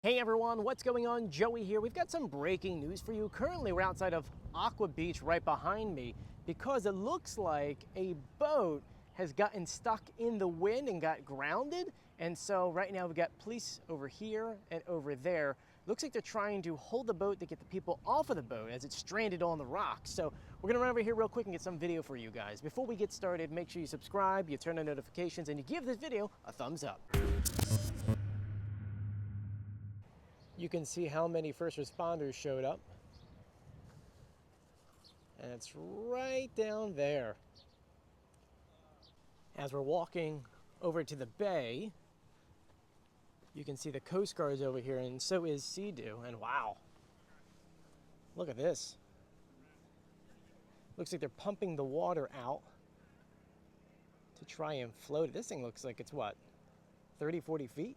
Hey everyone, what's going on? Joey here. We've got some breaking news for you. Currently, we're outside of Aqua Beach right behind me because it looks like a boat has gotten stuck in the wind and got grounded. And so right now we've got police over here and over there. Looks like they're trying to hold the boat to get the people off of the boat as it's stranded on the rocks. So we're gonna run over here real quick and get some video for you guys. Before we get started, make sure you subscribe, you turn on notifications, and you give this video a thumbs up. You can see how many first responders showed up. And it's right down there. As we're walking over to the bay, you can see the Coast Guard's over here, and so is Sea-Doo. And wow, look at this. Looks like they're pumping the water out to try and float it. This thing looks like it's what, 30, 40 feet?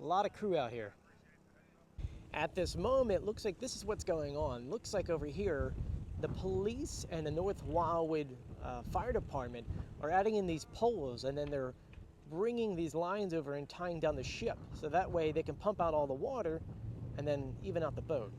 A lot of crew out here. At this moment, looks like this is what's going on. Looks like over here, the police and the North Wildwood Fire Department are adding in these poles, and then they're bringing these lines over and tying down the ship. So that way they can pump out all the water and then even out the boat.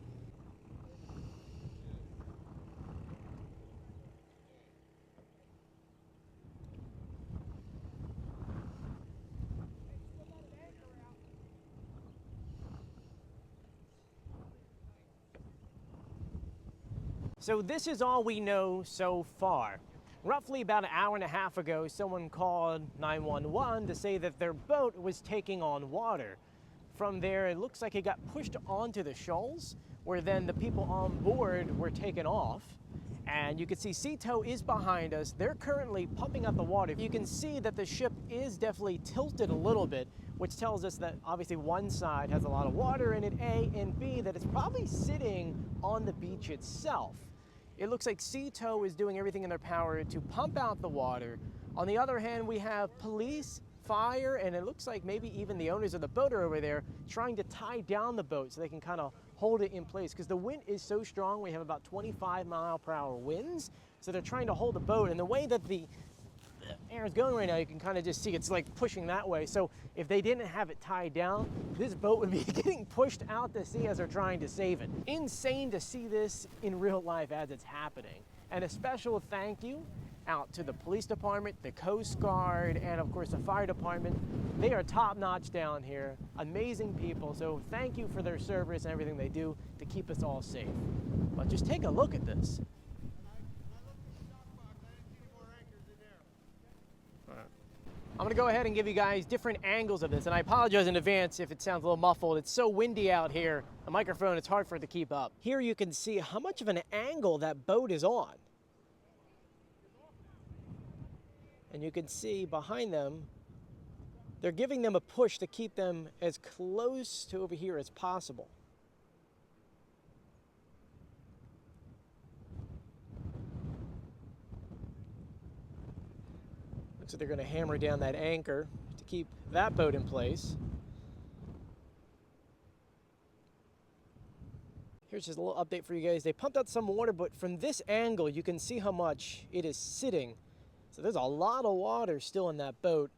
So this is all we know so far. Roughly about an hour and a half ago, someone called 911 to say that their boat was taking on water. From there, it looks like it got pushed onto the shoals, where then the people on board were taken off. And you can see Sea-Tow is behind us. They're currently pumping up the water. You can see that the ship is definitely tilted a little bit, which tells us that obviously one side has a lot of water in it, A, and B, that it's probably sitting on the beach itself. It looks like Sea-Tow is doing everything in their power to pump out the water. On the other hand, we have police, fire, and it looks like maybe even the owners of the boat are over there trying to tie down the boat so they can kind of hold it in place, because the wind is so strong. We have about 25-mile-per-hour winds, so they're trying to hold the boat. And the way that the air is going right now, you can kind of just see it's like pushing that way. So if they didn't have it tied down, this boat would be getting pushed out to sea as they're trying to save it. Insane to see this in real life as it's happening. And a special thank you out to the police department, the Coast Guard, and of course the fire department. They are top-notch down here, amazing people. So thank you for their service and everything they do to keep us all safe. But just take a look at this. I'm gonna go ahead and give you guys different angles of this, and I apologize in advance if it sounds a little muffled. It's so windy out here. The microphone, it's hard for it to keep up. Here you can see how much of an angle that boat is on. And you can see behind them, they're giving them a push to keep them as close to over here as possible. So they're going to hammer down that anchor to keep that boat in place. Here's just a little update for you guys. They pumped out some water, but from this angle, you can see how much it is sitting. So there's a lot of water still in that boat.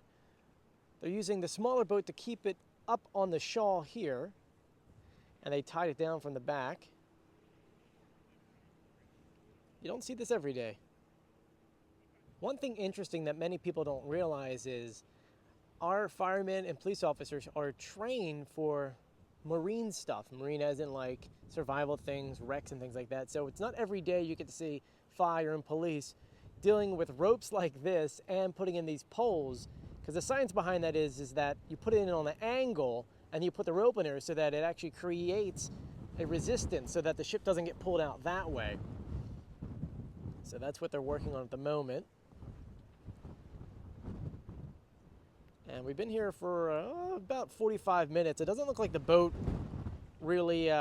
They're using the smaller boat to keep it up on the shawl here, and they tied it down from the back. You don't see this every day. One thing interesting that many people don't realize is our firemen and police officers are trained for marine stuff. Marine as in like survival things, wrecks and things like that. So it's not every day you get to see fire and police dealing with ropes like this and putting in these poles. Because the science behind that is that you put it in on an angle and you put the rope in there so that it actually creates a resistance so that the ship doesn't get pulled out that way. So that's what they're working on at the moment. And we've been here for about 45 minutes. It doesn't look like the boat really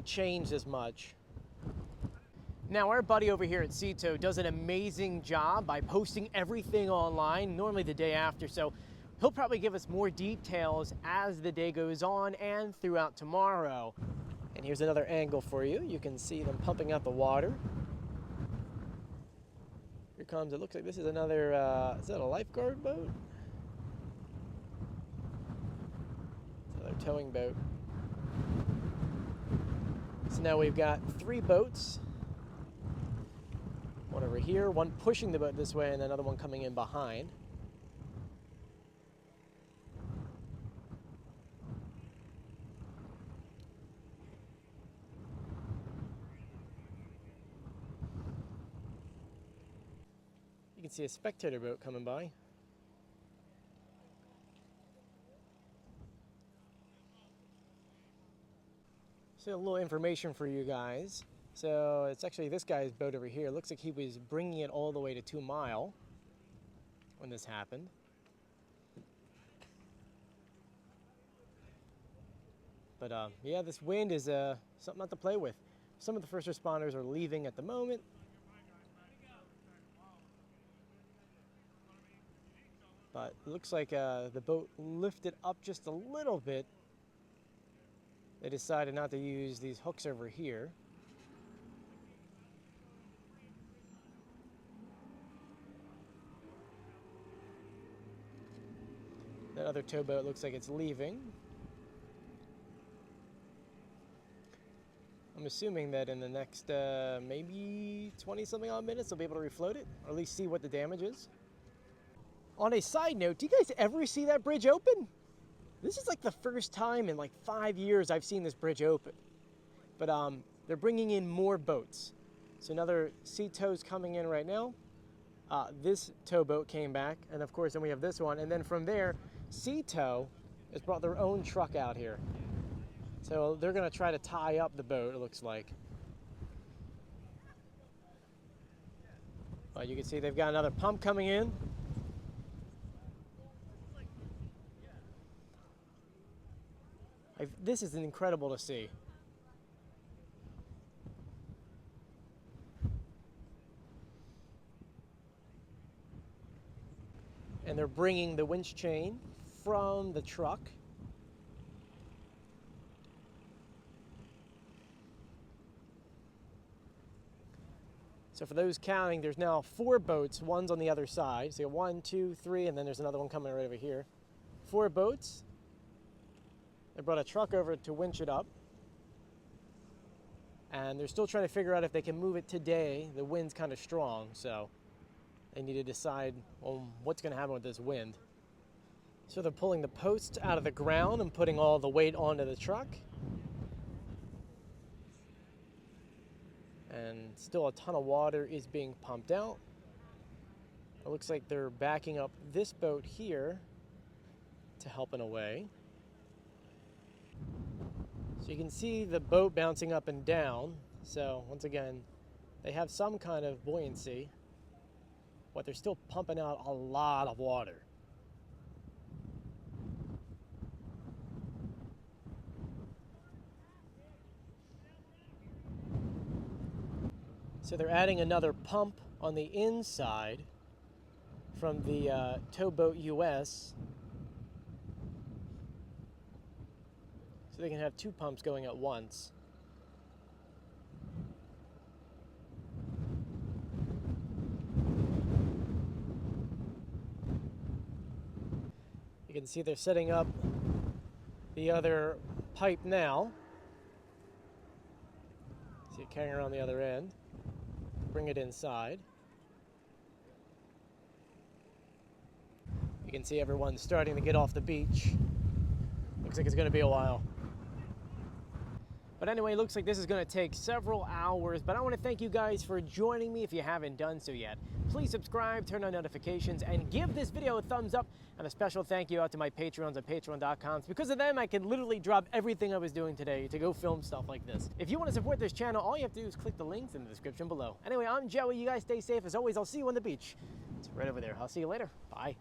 changed as much. Now, our buddy over here at Sea-Tow does an amazing job by posting everything online, normally the day after. So he'll probably give us more details as the day goes on and throughout tomorrow. And here's another angle for you. You can see them pumping out the water. Here comes, it looks like this is another, is that a lifeguard boat? towing boat. So now we've got 3 boats. One over here, one pushing the boat this way, and another one coming in behind. You can see a spectator boat coming by. So a little information for you guys. So it's actually this guy's boat over here. It looks like he was bringing it all the way to 2 Mile when this happened. But yeah, this wind is something not to play with. Some of the first responders are leaving at the moment. But it looks like the boat lifted up just a little bit. They decided not to use these hooks over here. That other towboat looks like it's leaving. I'm assuming that in the next maybe 20-something odd minutes they'll be able to refloat it, or at least see what the damage is. On a side note, do you guys ever see that bridge open? This is like the first time in like 5 years I've seen this bridge open. But they're bringing in more boats. So another sea tow's coming in right now. This towboat came back, and of course then we have this one, and then from there, Sea Tow has brought their own truck out here. So they're gonna try to tie up the boat, it looks like. You can see they've got another pump coming in. This is incredible to see. And they're bringing the winch chain from the truck. So for those counting, there's now 4 boats. One's on the other side. So you got 1, 2, 3, and then there's another one coming right over here. 4 boats. They brought a truck over to winch it up. And they're still trying to figure out if they can move it today. The wind's kind of strong, so they need to decide on what's going to happen with this wind. So they're pulling the posts out of the ground and putting all the weight onto the truck. And still a ton of water is being pumped out. It looks like they're backing up this boat here to help in a way. So you can see the boat bouncing up and down. So once again, they have some kind of buoyancy, but they're still pumping out a lot of water. So they're adding another pump on the inside from the towboat US. So they can have 2 pumps going at once. You can see they're setting up the other pipe now. See it carrying around the other end. Bring it inside. You can see everyone's starting to get off the beach. Looks like it's going to be a while. But anyway, it looks like this is going to take several hours, but I want to thank you guys for joining me if you haven't done so yet. Please subscribe, turn on notifications, and give this video a thumbs up. And a special thank you out to my Patreons at patreon.com. Because of them, I can literally drop everything I was doing today to go film stuff like this. If you want to support this channel, all you have to do is click the links in the description below. Anyway, I'm Joey. You guys stay safe. As always, I'll see you on the beach. It's right over there. I'll see you later. Bye.